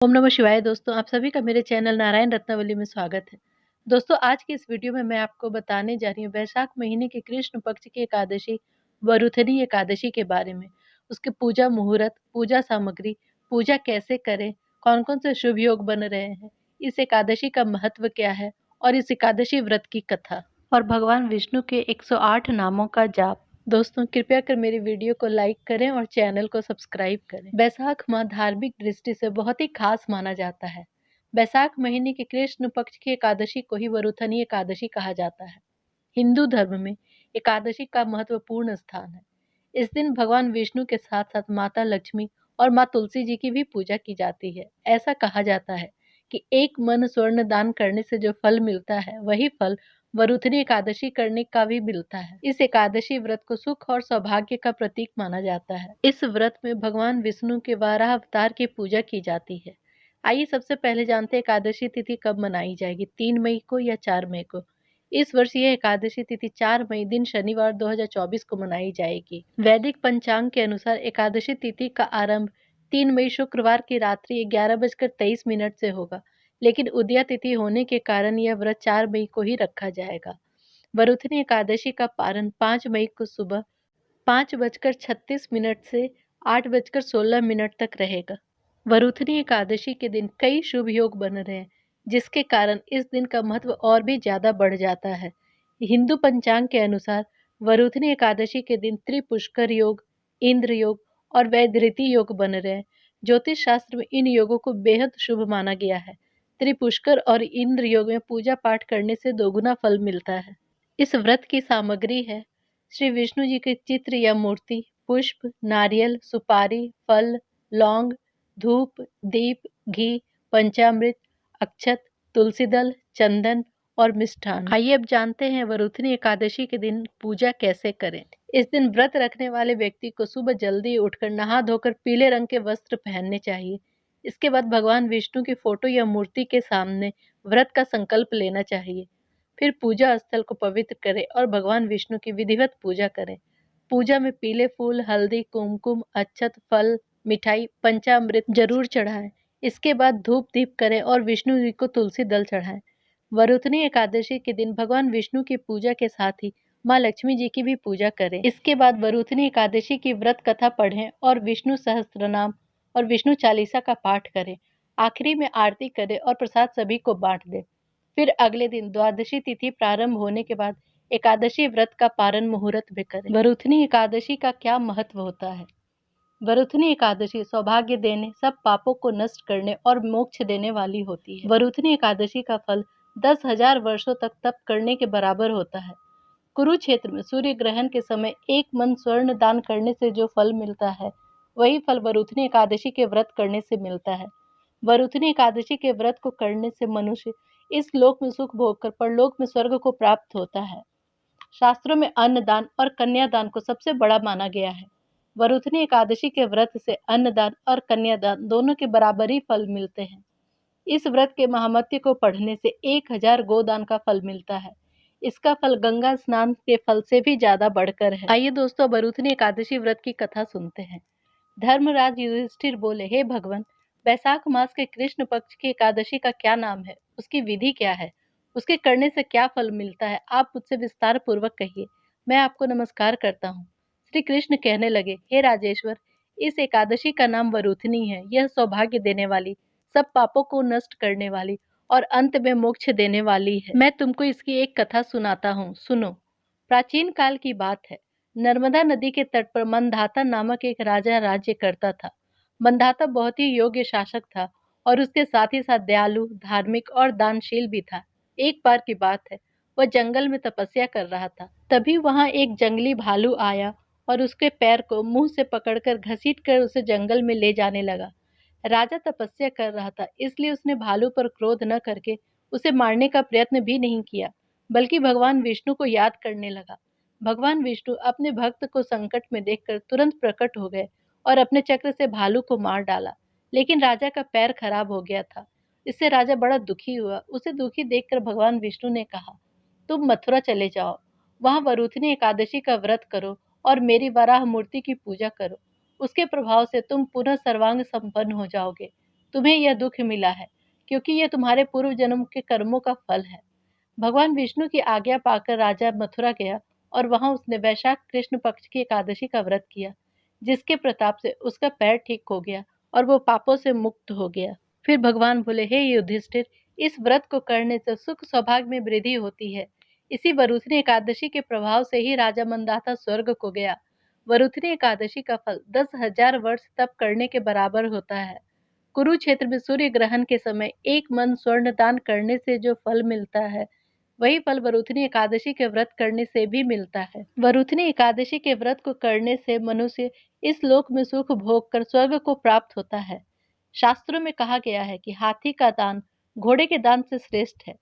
ओम नमः शिवाय दोस्तों, आप सभी का मेरे चैनल नारायण रत्नावली में स्वागत है। दोस्तों, आज की इस वीडियो में मैं आपको बताने जा रही हूँ वैशाख महीने की कृष्ण पक्ष की एकादशी वरुथनी एकादशी के बारे में। उसके पूजा मुहूर्त, पूजा सामग्री, पूजा कैसे करें, कौन-कौन से शुभ योग बन रहे हैं, इस एकादशी का महत्व क्या है और इस एकादशी व्रत की कथा और भगवान विष्णु के 108 नामों का जाप। दोस्तों, कृपया कर मेरी वीडियो को लाइक करें और चैनल को सब्सक्राइब करें। बैसाख माह धार्मिक दृष्टि से बहुत ही खास माना जाता है। बैसाख महीने की कृष्ण पक्ष की एकादशी को ही वरुथनी एकादशी कहा जाता है। हिंदू धर्म में एकादशी का महत्वपूर्ण स्थान है। इस दिन भगवान विष्णु के साथ साथ माता लक्ष्मी और माँ तुलसी जी की भी पूजा की जाती है। ऐसा कहा जाता है कि एक मन स्वर्ण दान करने से जो फल मिलता है, वही फल वरुथनी एकादशी करने का भी मिलता है। इस एकादशी व्रत को सुख और सौभाग्य का प्रतीक माना जाता है। इस व्रत में भगवान विष्णु के वाराह अवतार की पूजा की जाती है। आइए सबसे पहले जानते हैं एकादशी तिथि कब मनाई जाएगी, 3 मई को या 4 मई को। इस वर्ष यह एकादशी तिथि 4 मई दिन शनिवार 2024 को मनाई जाएगी। वैदिक पंचांग के अनुसार एकादशी तिथि का आरंभ 3 मई शुक्रवार की रात्रि 11:23 से होगा, लेकिन उदया तिथि होने के कारण यह व्रत 4 मई को ही रखा जाएगा। वरुथनी एकादशी का पारण 5 मई को सुबह 5:36 से 8:16 तक रहेगा। वरुथनी एकादशी के दिन कई शुभ योग बन रहे हैं, जिसके कारण इस दिन का महत्व और भी ज्यादा बढ़ जाता है। हिंदू पंचांग के अनुसार वरुथनी एकादशी के दिन त्रिपुष्कर योग, इंद्र योग और वैधृति योग बन रहे हैं। ज्योतिष शास्त्र में इन योगों को बेहद शुभ माना गया है। त्रिपुष्कर और इंद्र योग में पूजा पाठ करने से दोगुना फल मिलता है। इस व्रत की सामग्री है श्री विष्णु जी के चित्र या मूर्ति, पुष्प, नारियल, सुपारी, फल, लौंग, धूप, दीप, घी, पंचामृत, अक्षत, तुलसी दल, चंदन और मिष्ठान। आइए अब जानते हैं वरुथनी एकादशी के दिन पूजा कैसे करें। इस दिन व्रत रखने वाले व्यक्ति को सुबह जल्दी उठकर नहा धोकर पीले रंग के वस्त्र पहनने चाहिए। इसके बाद भगवान विष्णु की फोटो या मूर्ति के सामने व्रत का संकल्प लेना चाहिए। फिर पूजा स्थल को पवित्र करें और भगवान विष्णु की विधिवत पूजा करें। पूजा में पीले फूल, हल्दी, कुमकुम, अक्षत, फल, मिठाई, पंचामृत जरूर चढ़ाएं। इसके बाद धूप दीप करें और विष्णु जी को तुलसी दल चढ़ाएं। वरुथनी एकादशी के दिन भगवान विष्णु की पूजा के साथ ही माँ लक्ष्मी जी की भी पूजा करें। इसके बाद वरुथनी एकादशी की व्रत कथा पढ़ें और विष्णु सहस्त्रनाम और विष्णु चालीसा का पाठ करें। आखिरी में आरती करें और प्रसाद सभी को बांट दें। फिर अगले दिन द्वादशी तिथि प्रारंभ होने के बाद एकादशी व्रत का पारण मुहूर्त भी करें। वरुथनी एकादशी का क्या महत्व होता है? वरुथनी एकादशी सौभाग्य देने, सब पापों को नष्ट करने और मोक्ष देने वाली होती है। वरुथनी एकादशी का फल 10,000 वर्षों तक तप करने के बराबर होता है। कुरुक्षेत्र में सूर्य ग्रहण के समय एक मन स्वर्ण दान करने से जो फल मिलता है, वही फल वरुथनी एकादशी के व्रत करने से मिलता है। वरुथनी एकादशी के व्रत को करने से मनुष्य इस लोक में सुख भोग कर परलोक में स्वर्ग को प्राप्त होता है। शास्त्रों में अन्नदान और कन्यादान को सबसे बड़ा माना गया है। वरुथनी एकादशी के व्रत से अन्नदान और कन्यादान दोनों के बराबर ही फल मिलते हैं। इस व्रत के महात्म्य को पढ़ने से 1000 गोदान का फल मिलता है। इसका फल गंगा स्नान के फल से भी ज्यादा बढ़कर है। आइए दोस्तों, वरुथनी एकादशी व्रत की कथा सुनते हैं। धर्मराज युधिष्ठिर बोले, हे भगवान, वैशाख मास के कृष्ण पक्ष की एकादशी का क्या नाम है, उसकी विधि क्या है, उसके करने से क्या फल मिलता है, आप मुझसे विस्तार पूर्वक कहिए। मैं आपको नमस्कार करता हूँ। श्री कृष्ण कहने लगे, हे राजेश्वर, इस एकादशी का नाम वरुथनी है। यह सौभाग्य देने वाली, सब पापों को नष्ट करने वाली और अंत में मोक्ष देने वाली है। मैं तुमको इसकी एक कथा सुनाता हूँ, सुनो। प्राचीन काल की बात है। नर्मदा नदी के तट पर मंधाता नामक एक राजा राज्य करता था। मंधाता बहुत ही योग्य शासक था और उसके साथ ही साथ दयालु, धार्मिक और दानशील भी था। एक बार की बात है, वह जंगल में तपस्या कर रहा था। तभी वहां एक जंगली भालू आया और उसके पैर को मुंह से पकड़कर घसीट कर उसे जंगल में ले जाने लगा। राजा तपस्या कर रहा था, इसलिए उसने भालू पर क्रोध न करके उसे मारने का प्रयत्न भी नहीं किया, बल्कि भगवान विष्णु को याद करने लगा। भगवान विष्णु अपने भक्त को संकट में देखकर तुरंत प्रकट हो गए और अपने चक्र से भालू को मार डाला। लेकिन राजा का पैर खराब हो गया था। इससे राजा बड़ा दुखी हुआ। उसे दुखी देखकर भगवान विष्णु ने कहा, तुम मथुरा चले जाओ, वहां वरुथनी एकादशी का व्रत करो और मेरी वराह मूर्ति की पूजा करो। उसके प्रभाव से तुम पुनः सर्वांग संपन्न हो जाओगे। तुम्हें यह दुख मिला है, क्योंकि यह तुम्हारे पूर्व जन्म के कर्मों का फल है। भगवान विष्णु की आज्ञा पाकर राजा मथुरा गया और वहां उसने वैशाख कृष्ण पक्ष की एकादशी का व्रत किया, जिसके प्रताप से उसका पैर ठीक हो गया और वो पापों से मुक्त हो गया। फिर भगवान बोले, हे युधिष्ठिर, इस व्रत को करने से सुख सौभाग्य में वृद्धि होती है। इसी वरुथनी एकादशी के प्रभाव से ही राजा मंदाता स्वर्ग को गया। वरुथनी एकादशी का फल 10,000 वर्ष तप करने के बराबर होता है। कुरुक्षेत्र में सूर्य ग्रहण के समय 1 मन स्वर्ण दान करने से जो फल मिलता है, वही फल वरुथनी एकादशी के व्रत करने से भी मिलता है। वरुथनी एकादशी के व्रत को करने से मनुष्य इस लोक में सुख भोग कर स्वर्ग को प्राप्त होता है। शास्त्रों में कहा गया है कि हाथी का दान घोड़े के दान से श्रेष्ठ है।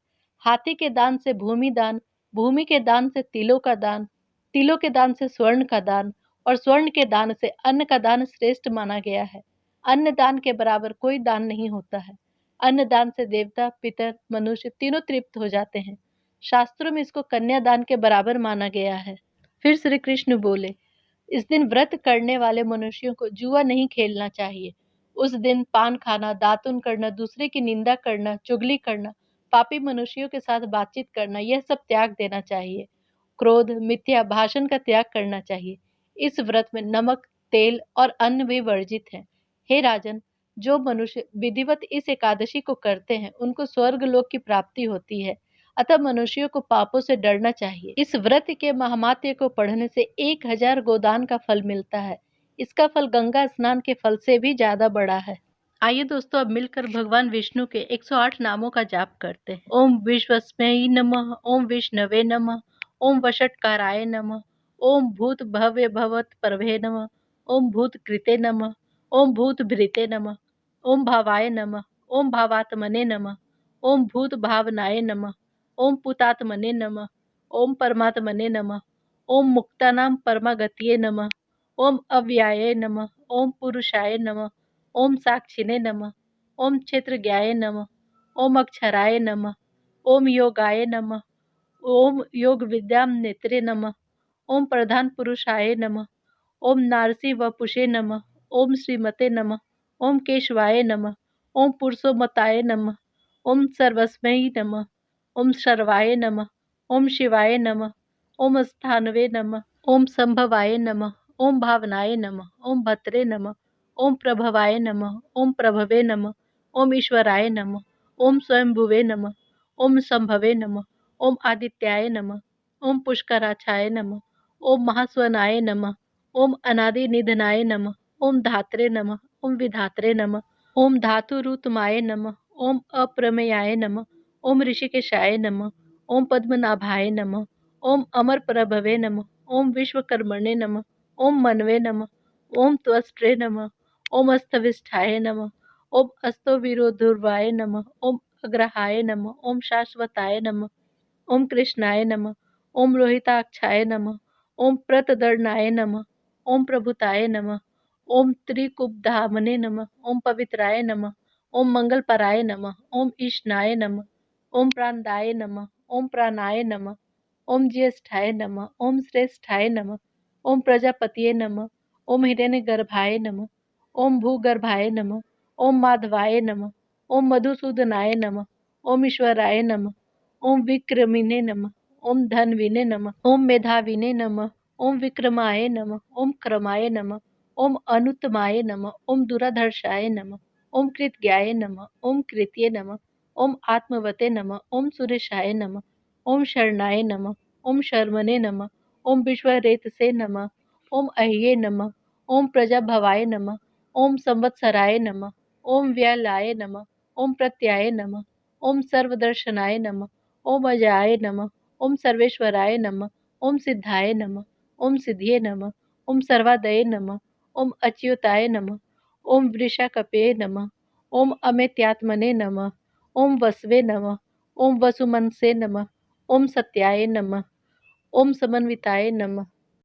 हाथी के दान से भूमि दान, भूमि के दान से तिलों का दान, तिलों के दान से स्वर्ण का दान और स्वर्ण के दान से अन्न का दान श्रेष्ठ माना गया है। अन्न दान के बराबर कोई दान नहीं होता है। अन्न दान से देवता, पितर, मनुष्य तीनों तृप्त हो जाते हैं। शास्त्रों में इसको कन्यादान के बराबर माना गया है। फिर श्री कृष्ण बोले, इस दिन व्रत करने वाले मनुष्यों को जुआ नहीं खेलना चाहिए। उस दिन पान खाना, दातुन करना, दूसरे की निंदा करना, चुगली करना, पापी मनुष्यों के साथ बातचीत करना, यह सब त्याग देना चाहिए। क्रोध, मिथ्या भाषण का त्याग करना चाहिए। इस व्रत में नमक, तेल और अन्न भी वर्जित है। हे राजन, जो मनुष्य विधिवत इस एकादशी को करते हैं, उनको स्वर्ग लोक की प्राप्ति होती है। अतः मनुष्यों को पापों से डरना चाहिए। इस व्रत के महात्म्य को पढ़ने से 1,000 गोदान का फल मिलता है। इसका फल गंगा स्नान के फल से भी ज्यादा बड़ा है। आइए दोस्तों, अब मिलकर भगवान विष्णु के 108 नामों का जाप करते हैं। ओम विश्वस्मय नमः, ओम विष्णवे नमः, ओम वषटकाराय नमः, ओम भूत भव्य भवत परभे नमः, ओम भूत कृते नमः, ओम भूत भृते नमः, ओम भावाय नमः, ओम भावात्मने नमः, ओम भूत भावनाय नमः, ओम पुतात्मने नमः, ओम परमात्मने नमः, ओम मुक्तानां परमागतये नमः, ओम अव्याये नमः, ओम पुरुषाय नमः, ओम साक्षिणे नमः, ओम क्षेत्रज्ञाय नमः, ओम अक्षराय नमः, ओम योगाय नमः, ओम योग विद्यां नेत्रे नमः, ओम प्रधान पुरुषाय नमः, ओम नारसी वपुषे नमः, ओम श्रीमते नमः, ओम केशवाय नमः, ओम पुरुषोमताय नमः, ओम सर्वस्मै नमः, ओम सर्वाय नमः, ओम शिवाय नमः, ओम स्थानवे नमः, ओम संभवाय नमः, ओम भावनाय नमः, ओम भद्रे नमः, ओम प्रभवाय नमः, ओम प्रभवे नमः, ओम ईश्वराय नमः, ओम स्वयंभुवे नमः, ओम संभवे नमः, ओम आदित्याय नमः, ओम पुष्कराक्षाय नमः, ओम महास्वनाय नमः, ओम अनादि निधनाय नमः, ओम धात्रे नमः, ओम विधात्रे नमः, ओम धातुरुतमाय नमः, ओम अप्रमेयाय नमः, ओम ऋषिकेशाय नमः, ओम पद्मनाभाय नमः, ओम अमर प्रभवे नमः, ओम विश्वकर्मणे नमः, ओम मनवे नमः, ओम त्वष्ट्रे नमः, ओम अस्तविष्ठाय नमः, ओम अस्तविरोधुर्वाय नमः, ओम अग्रहाय नमः, ओम शाश्वताय नमः, ओम कृष्णाय नमः, ओम रोहिताक्षाय नमः, ओम प्रतदर्णाय नमः, ओम प्रभुताय नमः, ओम त्रिकुब्धामने नमः, ओम पवित्राय नमः, ओम मंगलपराय नमः, ओम ईशनाय नमः, ओम प्राणदाय नमः, ओम प्राणाय नमः, ओम ज्येष्ठाय नमः, ओम श्रेष्ठाय नमः, ओम प्रजापतये नमः, ओम हिरण्यगर्भाय नमः, ओम भूगर्भाय नमः, ओम माधवाय नमः, ओम मधुसूदनाय नमः, ओम ईश्वराय नमः, ओम विक्रमिने नमः, ओम धन्विने नमः, ओम मेधाविने नमः, ओम विक्रमाय नमः, ओम क्रमाय नमः, ओम अनुत्तमाय नमः, ओम दुराधर्षाय नमः, ओम कृतज्ञाय नमः, ओम कृत्ये नमः, ओम आत्मवते नमः, ओम सुरेशाय नमः, ओम शरणाय नमः, ओम शर्मणे नमः, ओम विश्वरेतसे नमः, ओम अह्ये नमः, ओम प्रजाभवाय नमः, ओम संवत्सराय नमः, ओम व्यालाय नमः, ओम प्रत्याय नमः, ओम सर्वदर्शनाय नमः, ओम अजाय नमः, ओम सर्वेश्वराय नमः, ओम सिद्धाय नमः, ओम सिद्धिये नमः, ओम सर्वादये नमः, ओम अच्युताय नमः, ओम वृषाकपये नमः, ओम अमेत्यात्मने नमः, ओम वसवे नमः, ओम वसुमनसे नमः, ओम सत्याय नमः, ओम समन्विताय नमः,